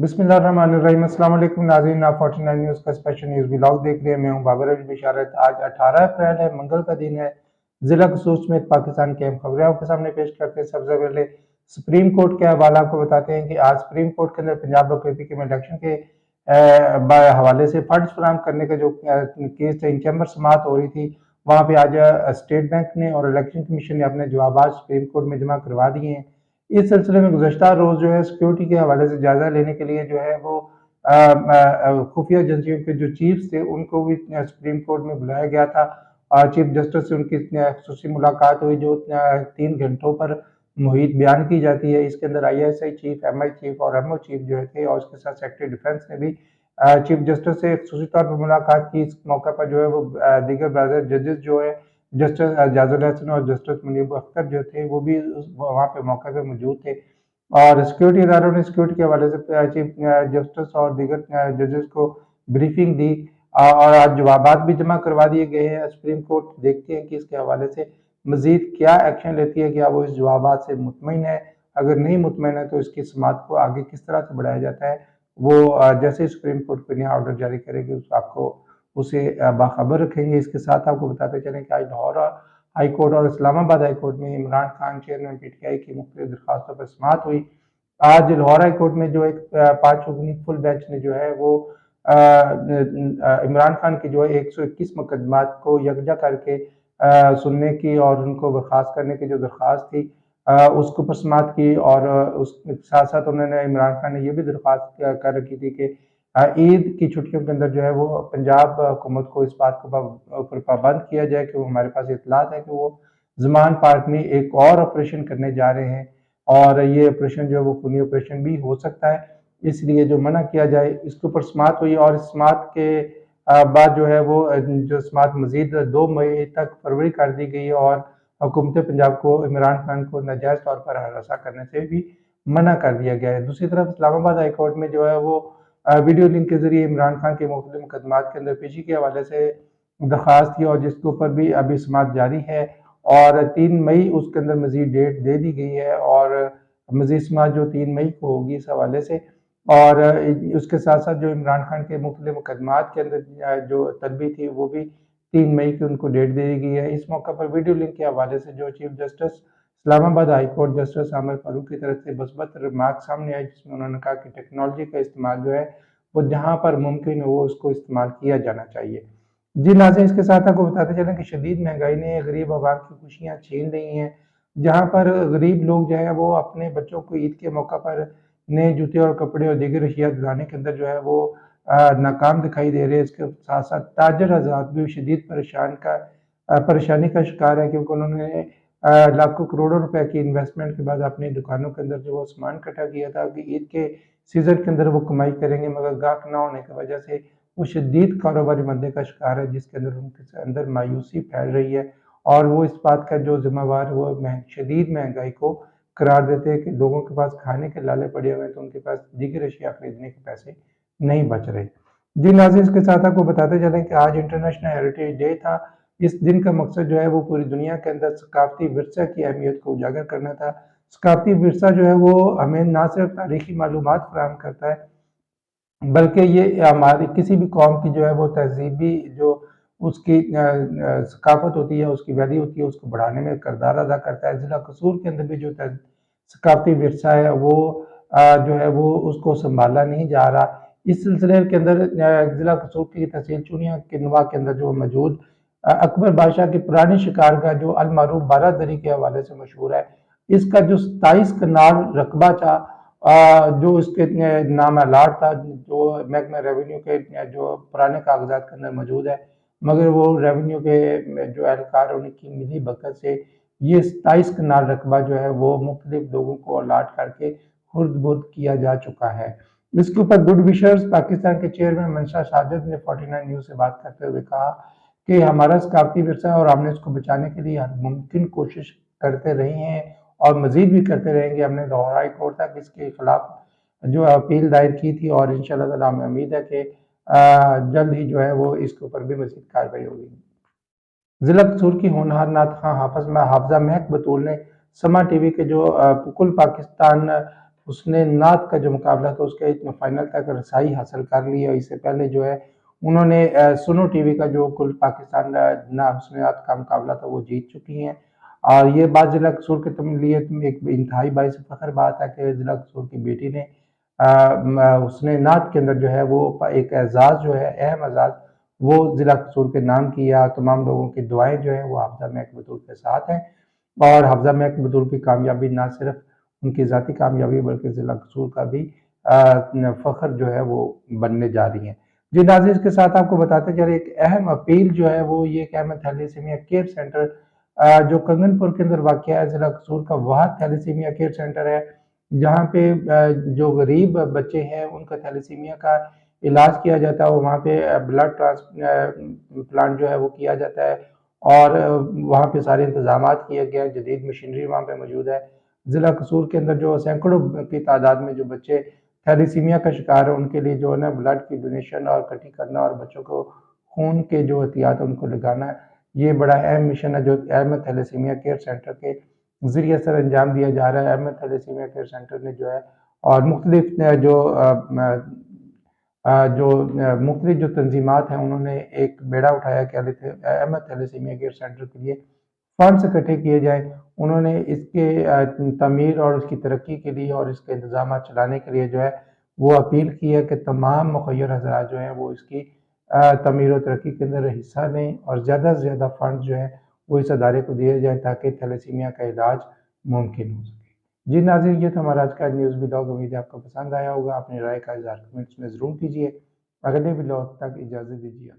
बिस्मिल्लाहिर्रहमानिर्रहीम। अस्सलाम वालेकुम नाज़रीन, आप 49 न्यूज़ का स्पेशल न्यूज़ व्लॉग देख रहे हैं। मैं हूं बाबर अली बिशारत। आज 18 अप्रैल है, मंगल का दिन है। ज़िला कसूर समेत पाकिस्तान की अहम खबरें आपके सामने पेश करते हैं। सबसे पहले सुप्रीम कोर्ट के हवाला आपको बताते हैं कि आज सुप्रीम कोर्ट के अंदर पंजाब और के में इलेक्शन के हवाले से फंड्स फराहम करने का जो केस इन चैम्बर समाअत हो रही थी, वहाँ पे आज स्टेट बैंक ने और इलेक्शन कमीशन ने अपने जवाब सुप्रीम कोर्ट में जमा करवा दिए हैं। इस सिलसिले में गुज़श्ता रोज़ जो है सिक्योरिटी के हवाले से जायजा लेने के लिए जो है वो खुफिया एजेंसियों के जो चीफ्स थे उनको भी सुप्रीम कोर्ट में बुलाया गया था। चीफ जस्टिस से उनकी खुसूसी मुलाकात हुई जो 3 घंटों पर मुहित बयान की जाती है। इसके अंदर ISI चीफ, MI चीफ और MO चीफ जो थे और उसके साथ सेक्रेटरी डिफेंस ने भी चीफ जस्टिस से खुसूसी तौर पर मुलाकात की। इस मौका पर जो है वो दीगर ब्रदर जजेस जो है जस्टिस जाजुल हसन और जस्टिस मुनीब अख्तर जो थे वो भी वहाँ पे मौके पे मौजूद थे और सिक्योरिटी इदारों ने सिक्योरिटी के हवाले से चीफ जस्टिस और दीगर जजेस को ब्रीफिंग दी और आज जवाबात भी जमा करवा दिए गए हैं। सुप्रीम कोर्ट देखते हैं कि इसके हवाले से मजीद क्या एक्शन लेती है, क्या वो इस जवाबात से मुतमईन है, अगर नहीं मुतमईन है तो इसकी समाअत को आगे किस तरह से बढ़ाया जाता है। वो जैसे सुप्रीम कोर्ट को नया ऑर्डर जारी करेगी आपको उसे बाखबर रखेंगे। इसके साथ आपको बताते चलें कि आज लाहौर हाई कोर्ट और इस्लामाबाद हाई कोर्ट में इमरान खान चेयरमैन PTI की मुख्तलिफ दरखास्तों पर समाअत हुई। आज लाहौर हाई कोर्ट में जो एक 5 रुकनी फुल बेंच ने जो है वो इमरान खान की जो है 121 मुकदमात को यकजा करके सुनने की और उनको बर्खास्त करने की जो दरख्वास्त थी उसको पर समाअत की और उसके साथ साथ उन्होंने इमरान खान ने यह भी दरख्वास्त कर रखी थी कि ईद की छुट्टियों के अंदर जो है वो पंजाब हुकूमत को इस बात को ऊपर पाबंद किया जाए कि वो हमारे पास इतलात है कि वो ज़मान पार्क में एक और ऑपरेशन करने जा रहे हैं और ये ऑपरेशन जो है वो खूनी ऑपरेशन भी हो सकता है, इसलिए जो मना किया जाए। इसके ऊपर समाअत हुई और इस समाअत के बाद जो है वो जो समाअत मजीद 2 मई तक फरवरी कर दी गई और हुकूमत पंजाब को इमरान खान को नाजायज़ तौर पर हरासा करने से भी मना कर दिया गया है। दूसरी तरफ इस्लामाबाद हाई कोर्ट में जो है वो वीडियो लिंक के जरिए इमरान खान के मुख्तलिफ मुकदमात के अंदर पेशी के हवाले से दरख्वास्त की और जिसके ऊपर भी अभी समाअत जारी है और 3 मई उसके अंदर मजीद डेट दे दी गई है और मजीद समाअत जो 3 मई को होगी इस हवाले से। और उसके साथ साथ जो इमरान खान के मुख्तलिफ मुकदमात के अंदर जो तलबी थी वो भी 3 मई की उनको डेट दे दी गई है। इस मौका पर वीडियो लिंक के हवाले से जो chief justice Islamabad high court justice Aamir Farooq की तरफ से बसबत रिमार्क सामने आए जिसमें उन्होंने कहा कि टेक्नोलॉजी का इस्तेमाल जो है वो जहाँ पर मुमकिन हो उसको इस्तेमाल किया जाना चाहिए। जी नाज़रीन, इसके साथ आपको बताते चलें कि शदीद महंगाई ने गरीब आवाम की खुशियाँ छीन रही हैं। जहाँ पर गरीब लोग जो है वो अपने बच्चों को ईद के मौका पर नए जूते और कपड़े और दीगर अशिया दिलाने के अंदर जो है वो नाकाम दिखाई दे रहे हैं। इसके साथ साथ ताजर हज़रात भी शदीद परेशानी का शिकार है क्योंकि उन्होंने लाखों करोड़ों रुपए की इन्वेस्टमेंट के बाद अपनी दुकानों के अंदर जो वो सामान इकट्ठा किया था कि ईद के सीज़न के अंदर वो कमाई करेंगे, मगर गाहक ना होने की वजह से वो शदीद कारोबारी मंदे का शिकार है जिसके अंदर उनके अंदर मायूसी फैल रही है और वो इस बात का जो जिम्मेवार वो शदीद महंगाई को करार देते हैं कि लोगों के पास खाने के लाले पड़े हुए हैं तो उनके पास दीगर अशिया खरीदने के पैसे नहीं बच रहे। जी नाज़रीन, इसके साथ आपको बताते चलें कि आज इंटरनेशनल हेरिटेज डे था। इस दिन का मकसद जो है वो पूरी दुनिया के अंदर सकाफती विरसा की अहमियत को उजागर करना था। सकाफती विरसा जो है वो हमें ना सिर्फ तारीखी मालूमात फराहम करता है बल्कि ये हमारी किसी भी कौम की जो है वो तहज़ीबी जो उसकी सकाफ़त होती है, उसकी वैल्यू होती है, उसको बढ़ाने में किरदार अदा करता है। ज़िला कसूर के अंदर भी जो सकाफ़ती विरसा है वो जो है वो उसको सँभाला नहीं जा रहा। इस सिलसिले के अंदर ज़िला कसूर की तहसील चुनिया किनवा के अंदर जो मौजूद अकबर बादशाह की पुरानी शिकारगाह जो अलमारूफ बारादरी के हवाले से मशहूर है, इसका जो 27 कनाल रकबा था जो इसके नाम अलाट था जो महकमा रेवेन्यू के जो पुराने कागजात के अंदर मौजूद है, मगर वो रेवेन्यू के जो एहलकार उनकी मिली भगत से ये 27 कनाल रकबा जो है वो मुख्तलिफ लोगों को अलाट करके खुर्द बुर्द किया जा चुका है। इसके ऊपर गुड विशर्स पाकिस्तान के चेयरमैन मंशा साजिद ने 49 न्यूज़ से बात करते हुए कहा कि हमारा सकाफती विरसा और हमने इसको बचाने के लिए हर मुमकिन कोशिश करते रहे हैं और मजीद भी करते रहेंगे। हमने लाहौर हाई कोर्ट तक इसके खिलाफ जो अपील दायर की थी और इंशाअल्लाह ताला हमें उम्मीद है कि जल्द ही जो है वो इसके ऊपर भी मजीद कार्रवाई होगी। ज़िला कसूर की होनहार नात खां हाफिजा महक बतूल ने समा टीवी के जो कुल पाकिस्तान اس نے نعت کا جو مقابلہ تھا اس کے فائنل تک رسائی حاصل کر لی، اور اس سے پہلے جو ہے انہوں نے سنو ٹی وی کا جو کل پاکستان حسن نعت کا مقابلہ تھا وہ جیت چکی ہیں، اور یہ بات ضلع قصور کے لیے ایک انتہائی باعث فخر بات ہے کہ ضلع قصور کی بیٹی نے حسن نعت کے اندر جو ہے وہ ایک اعزاز جو ہے اہم اعزاز وہ ضلع قصور کے نام کیا۔ تمام لوگوں کی دعائیں جو ہیں وہ حافظہ مہک بطول کے ساتھ ہیں، اور حافظہ مہک بطول کی کامیابی نہ صرف ان کی ذاتی کامیابی بلکہ ضلع قصور کا بھی فخر جو ہے وہ بننے جا رہی ہیں۔ جی ناظرین، اس کے ساتھ آپ کو بتاتے چلے ایک اہم اپیل جو ہے وہ یہ کہ احمد تھیلیسیمیا کیئر سینٹر جو کنگن پور کے اندر واقع ہے، ضلع قصور کا واحد تھیلیسیمیا کیئر سینٹر ہے جہاں پہ جو غریب بچے ہیں ان کا تھیلیسیمیا کا علاج کیا جاتا ہے، وہاں پہ بلڈ ٹرانسپلانٹ جو ہے وہ کیا جاتا ہے، اور وہاں پہ سارے انتظامات کیے گئے ہیں، جدید مشینری وہاں پہ موجود ہے۔ ضلع قصور کے اندر جو سینکڑوں کی تعداد میں جو بچے تھیلیسیمیا کا شکار ہے ان کے لیے جو ہے نا بلڈ کی ڈونیشن اور اکٹھی کرنا اور بچوں کو خون کے جو احتیاط ان کو لگانا ہے، یہ بڑا اہم مشن ہے جو احمد تھیلیسیمیا کیئر سینٹر کے ذریعے سر انجام دیا جا رہا ہے۔ احمد تھیلیسیمیا کیئر سینٹر نے جو ہے اور مختلف مختلف جو تنظیمات ہیں انہوں نے ایک بیڑا اٹھایا کہ احمد تھیلیسیمیا کیئر سینٹر کے لیے فنڈز اکٹھے کیے جائیں۔ انہوں نے اس کے تعمیر اور اس کی ترقی کے لیے اور اس کے انتظامات چلانے کے لیے جو ہے وہ اپیل کی ہے کہ تمام مخیر حضرات جو ہیں وہ اس کی تعمیر و ترقی کے اندر حصہ لیں، اور زیادہ سے زیادہ فنڈز جو ہیں وہ اس ادارے کو دیے جائیں تاکہ تھیلیسیمیا کا علاج ممکن ہو سکے۔ جی ناظرین، یہ تھا ہمارا آج کا نیوز ولاگ، امید ہے آپ کو پسند آیا ہوگا۔ اپنی رائے کا اظہار کمنٹس میں ضرور کیجیے۔ اگلے ولاگ تک اجازت دیجیے۔